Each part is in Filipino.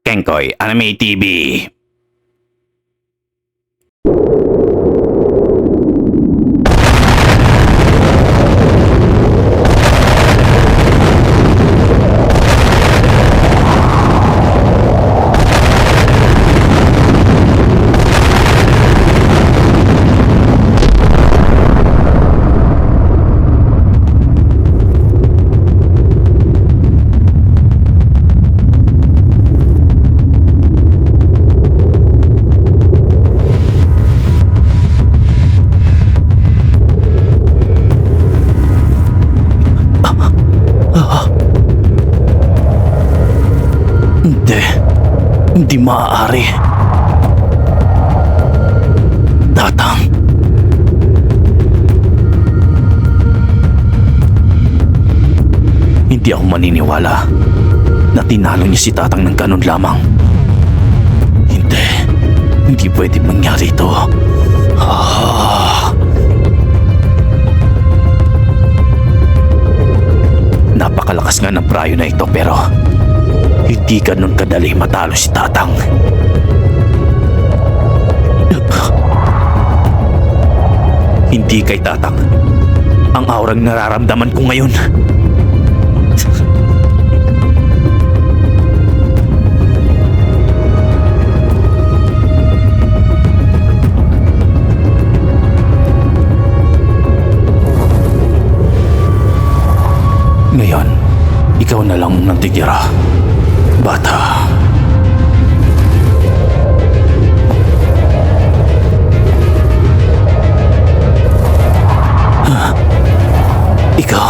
Kenkoy Anime TV. Hindi maaari. Tatang. Hindi ako maniniwala na tinalo niya si Tatang ng ganun lamang. Hindi pwede mangyari ito. Napakalakas nga ng prayo na ito pero hindi ganun kadali matalo si Tatang. Hindi kay Tatang ang aurang nararamdaman ko ngayon. Ngayon, ikaw na lang ang nantigira. Bata. Ikaw?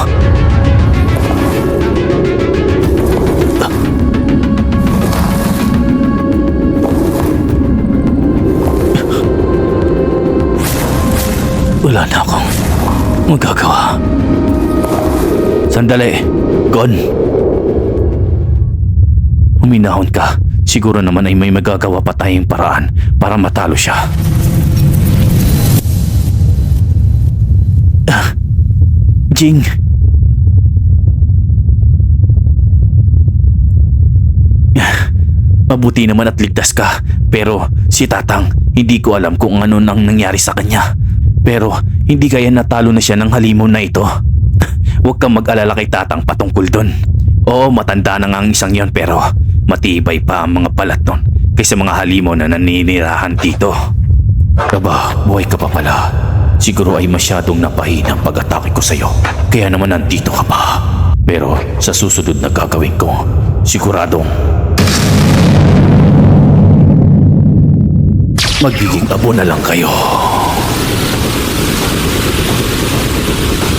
Wala na akong magagawa. Sandali, Gon. Huminahon ka. Siguro naman ay may magagawa pa tayong paraan para matalo siya. Jing. Mabuti naman at ligtas ka. Pero si Tatang, hindi ko alam kung ano nang nangyari sa kanya. Pero hindi kaya natalo na siya ng halimaw na ito. Huwag kang mag-alala kay Tatang patungkol dun. Oo, matanda na nga ang isang yon pero matibay pa ang mga balat nun kaysa mga halimaw na naninirahan dito. Aba, buhay ka pa pala. Siguro ay masyadong napahina ang pag-atake ko sa'yo. Kaya naman nandito ka pa. Pero sa susunod na gagawin ko, siguradong magiging abo na lang kayo.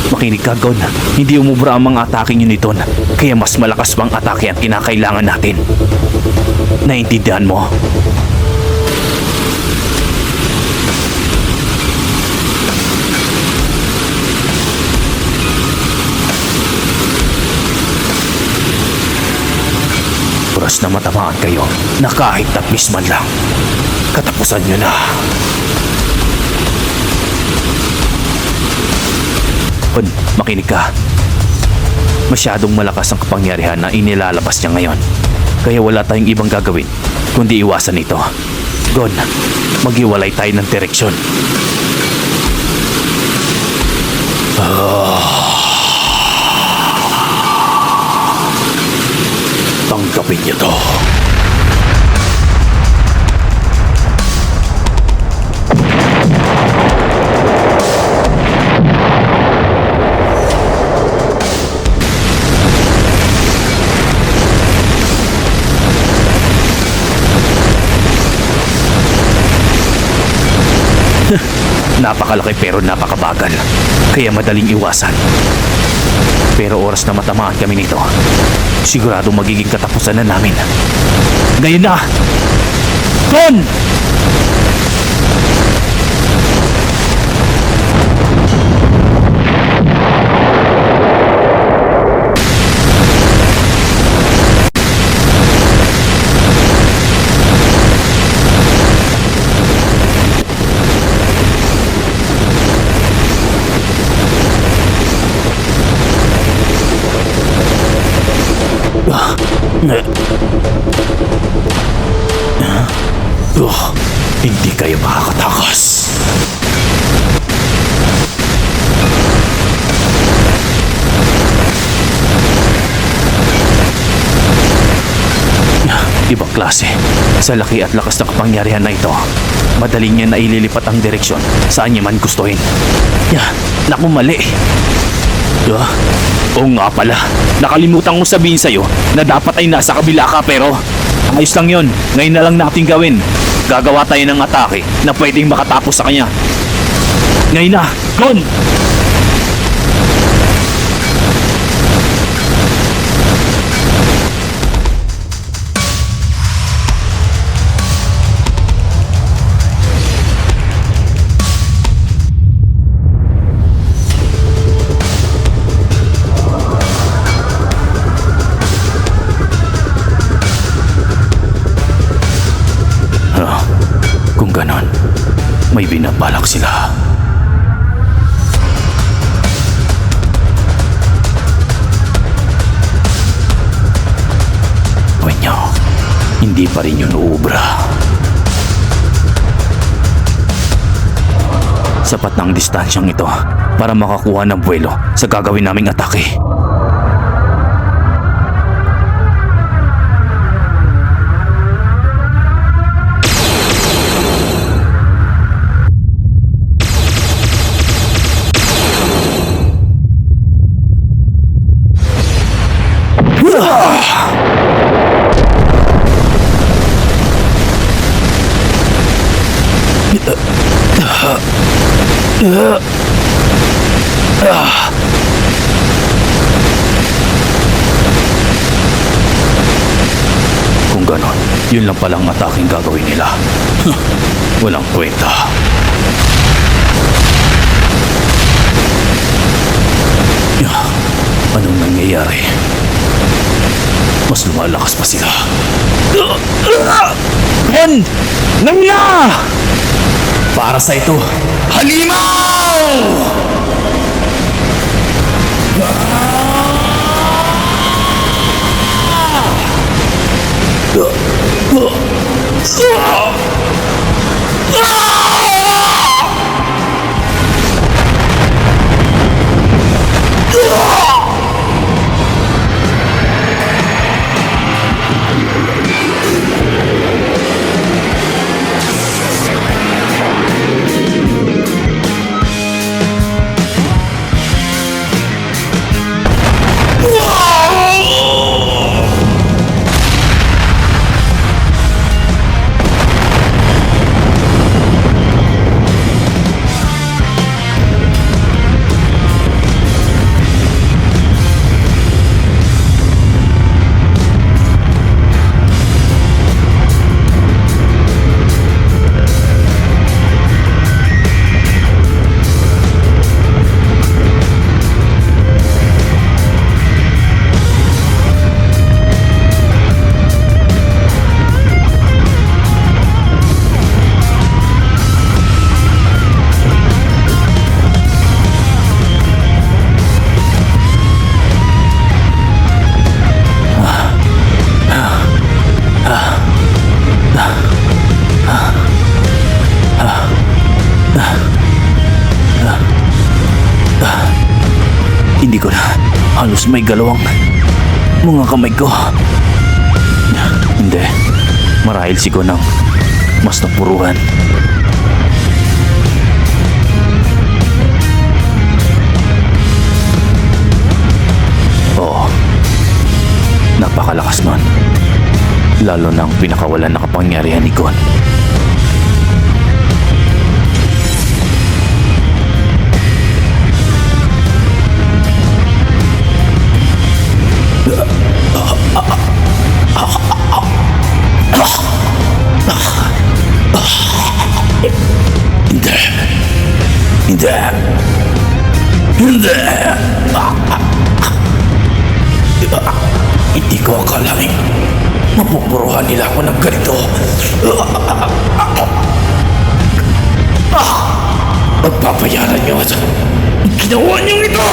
Makinig ka, Gon. Hindi umubra ang mga atake niyo nito. Kaya mas malakas pang atake ang kinakailangan natin. Naintindihan mo? Oras na matamaan kayo na kahit tapis man lang, katapusan niyo na. Makinig ka. Masyadong malakas ang kapangyarihan na inilalabas niya ngayon. Kaya wala tayong ibang gagawin kundi iwasan ito. Gon, maghiwalay tayo ng direksyon. Tanggapin niyo to. Napakalaki pero napakabagal. Kaya madaling iwasan. Pero oras na matamaan kami nito, sigurado magiging katapusan na namin. Ngayon na! Gon! Hindi kayo makakatakas. Ibang klase. Sa laki at lakas ng kapangyarihan na ito, madali niya na ililipat ang direksyon saan niya man gustuhin. Naku, mali. Oo nga pala. Nakalimutan kong sabihin sa'yo na dapat ay nasa kabila ka, pero ayos lang yon. Ngayon na lang natin gawin. Gagawa tayo ng atake na pwedeng makatapos sa kanya. Ngayon na! Gon! Kung ganon, may binabalak sila. Wenyo, hindi pa rin yun uubra. Sapat na ang distansyang ito para makakuha ng buwelo sa gagawin naming atake. Kung ganon, yun lang palang ataking gagawin nila. Walang kwenta. Anong nangyayari? Mas lumalakas pa sila. Ben! Nangya! Para sa ito, halimaw! Hindi ko na halos may galawang mga kamay ko. Hindi. Marahil si Gonang mas napuruhan. Oo. Napakalakas nun. Lalo na ang pinakawalan na kapangyarihan ni Gon. Hindi. Hindi ko akalain mapupuruhan nila ako ng ganito. Magpapayaran niyo at ginawa niyo ito.